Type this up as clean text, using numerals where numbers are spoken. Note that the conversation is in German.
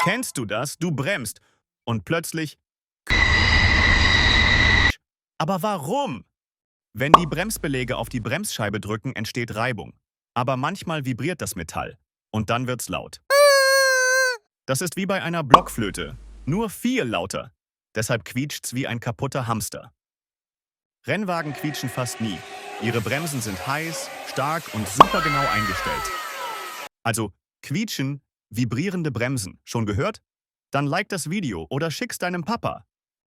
Kennst du das? Du bremst und plötzlich... Aber warum? Wenn die Bremsbeläge auf die Bremsscheibe drücken, entsteht Reibung. Aber manchmal vibriert das Metall und dann wird's laut. Das ist wie bei einer Blockflöte, nur viel lauter. Deshalb quietscht's wie ein kaputter Hamster. Rennwagen quietschen fast nie. Ihre Bremsen sind heiß, stark und super genau eingestellt. Also quietschen, vibrierende Bremsen. Schon gehört? Dann like das Video oder schick's deinem Papa.